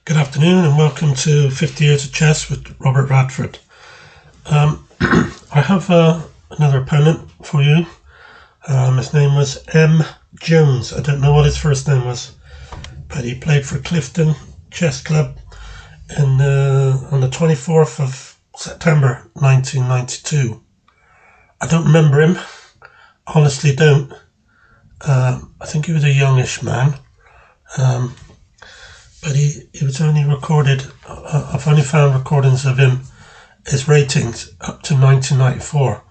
Good afternoon and welcome to 50 Years of Chess with R.P.Radford. I have another opponent for you. His name was M. Jones. I don't know what his first name was, but he played for Clifton Chess Club on the 24th of September 1992. I don't remember him. Honestly don't. I think he was a youngish man. But he was only recorded, I've only found recordings of him, his ratings up to 1994.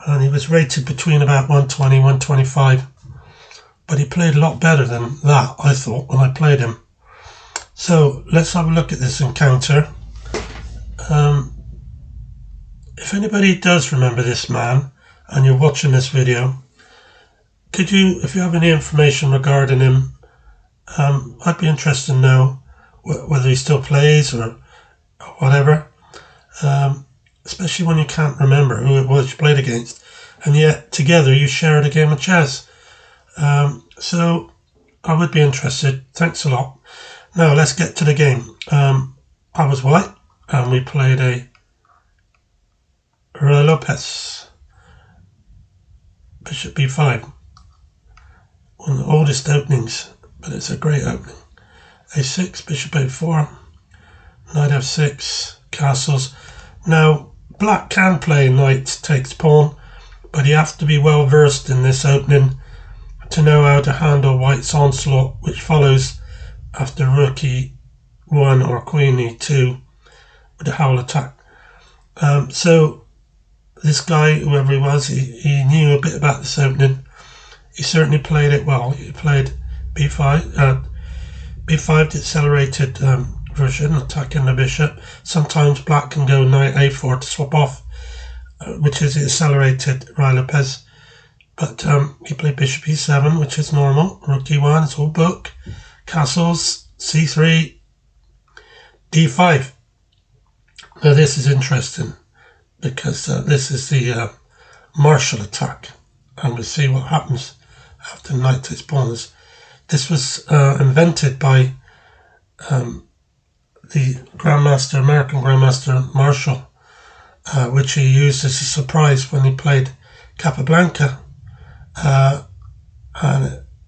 And he was rated between about 120, 125. But he played a lot better than that, I thought, when I played him. So let's have a look at this encounter. If anybody does remember this man, and you're watching this video, could you, if you have any information regarding him, I'd be interested to know whether he still plays or whatever, especially when you can't remember who it was you played against, and yet together you shared a game of chess. So I would be interested. Thanks a lot. Now let's get to the game. I was white and we played a Lopez. Bishop b5. One of the oldest openings, but it's a great opening. a6, bishop a4, knight f6, castles. Now, black can play knight takes pawn, but you have to be well versed in this opening to know how to handle white's onslaught, which follows after rook e1 or queen e2 with a howl attack. So this guy, whoever he was, he knew a bit about this opening. He certainly played it well. He played b5, b5, the accelerated version, attacking the bishop. Sometimes black can go knight a4 to swap off, which is the accelerated Lopez. But he played bishop e7, which is normal. Rook e1, it's all book. Castles, c3, d5. Now this is interesting because this is the Marshall attack, and we'll see what happens after knight takes pawn. This was invented by the American Grandmaster Marshall, which he used as a surprise when he played Capablanca, and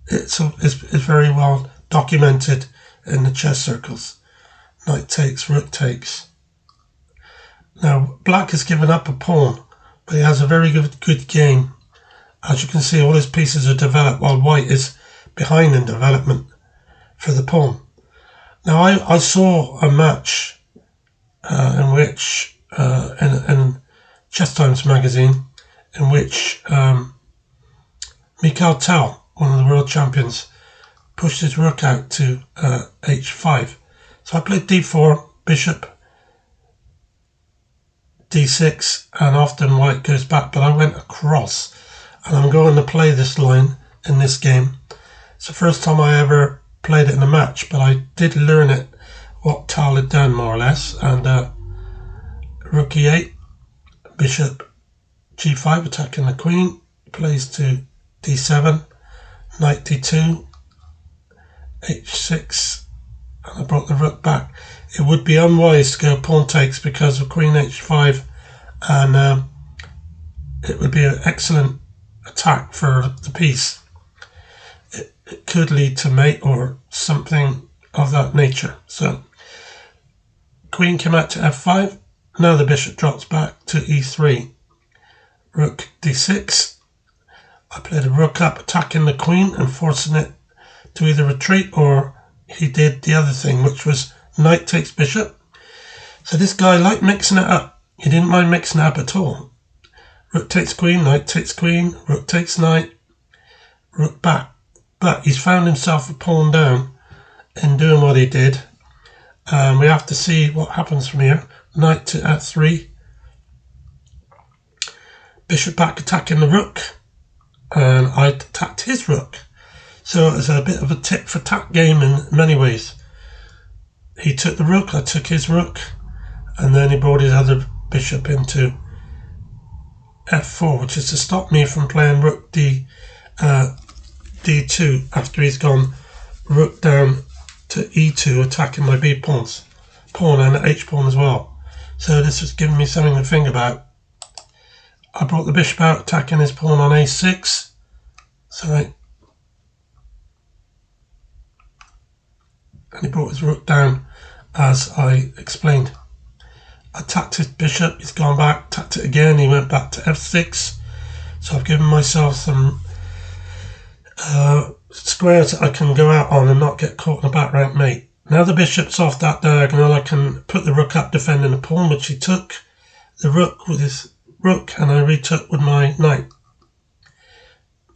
it's very well documented in the chess circles. Knight takes, rook takes. Now black has given up a pawn, but he has a very good game. As you can see, all his pieces are developed while white is behind in development for the pawn. Now I saw a match in which in Chess Times magazine, in which Mikhail Tal, one of the world champions, pushed his rook out to h5. So I played d4, bishop d6, and often white goes back, but I went across, and I'm going to play this line in this game. It's the first time I ever played it in a match, but I did learn it, what Tal had done more or less. And rook e8, bishop g5, attacking the queen, plays to d7, knight d2, h6, and I brought the rook back. It would be unwise to go pawn takes because of queen h5, and it would be an excellent attack for the piece. It could lead to mate or something of that nature. So queen came out to f5. Now the bishop drops back to e3. Rook d6. I played a rook up, attacking the queen and forcing it to either retreat, or he did the other thing, which was knight takes bishop. So this guy liked mixing it up. He didn't mind mixing it up at all. Rook takes queen, knight takes queen, rook takes knight, rook back. But he's found himself a pawn down in doing what he did. We have to see what happens from here. Knight to f3. Bishop back, attacking the rook. And I attacked his rook. So it was a bit of a tit for tat game in many ways. He took the rook, I took his rook, and then he brought his other bishop into f4, which is to stop me from playing rook d2 after he's gone rook down to to e2, attacking my b pawn and the h pawn as well. So this was giving me something to think about. I brought the bishop out, attacking his pawn on a6. Sorry. And he brought his rook down, as I explained. I attacked his bishop, he's gone back, attacked it again, he went back to f6. So I've given myself some squares that I can go out on and not get caught in a back rank mate. Now the bishop's off that diagonal, I can put the rook up defending the pawn, which he took the rook with his rook, and I retook with my knight.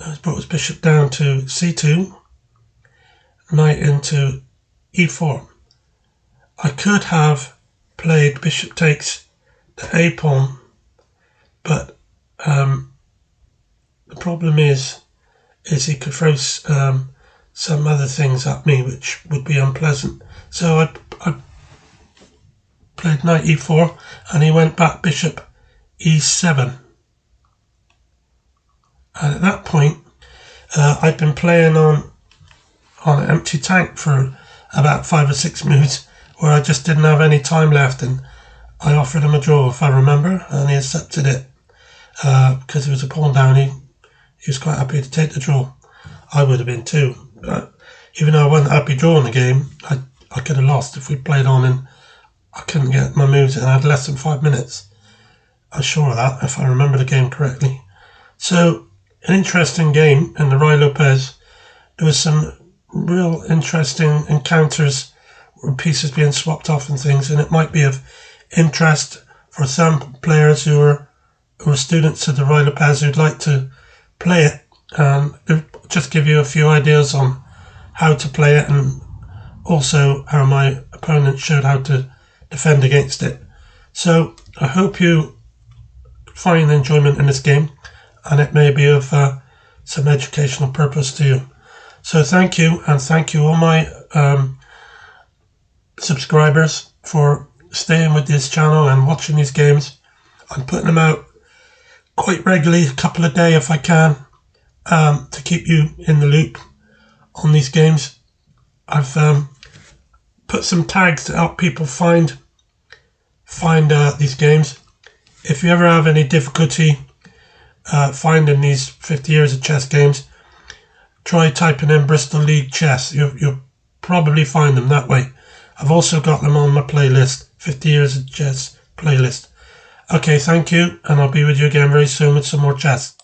He's brought his bishop down to c2, knight into e4. I could have played bishop takes the a pawn, but the problem is he could throw some other things at me which would be unpleasant. So I played knight e4 and he went back bishop e7. And at that point I'd been playing on an empty tank for about 5 or 6 moves where I just didn't have any time left, and I offered him a draw, if I remember, and he accepted it because it was a pawn down. He was quite happy to take the draw. I would have been too, but even though I wasn't happy drawing the game, I could have lost if we played on and I couldn't get my moves in. I had less than 5 minutes. I'm sure of that, if I remember the game correctly. So, an interesting game in the Ruy Lopez. There was some real interesting encounters where pieces being swapped off and things, and it might be of interest for some players who are students of the Ruy Lopez who'd like to play it, and just give you a few ideas on how to play it, and also how my opponent showed how to defend against it. So I hope you find enjoyment in this game, and it may be of some educational purpose to you. So thank you, and thank you all my subscribers for staying with this channel and watching these games. I'm putting them out quite regularly, a couple a day if I can, to keep you in the loop on these games. I've put some tags to help people find these games. If you ever have any difficulty finding these 50 years of chess games, try typing in Bristol League Chess. You'll probably find them that way. I've also got them on my playlist, 50 Years of Chess playlist. Okay, thank you, and I'll be with you again very soon with some more chess.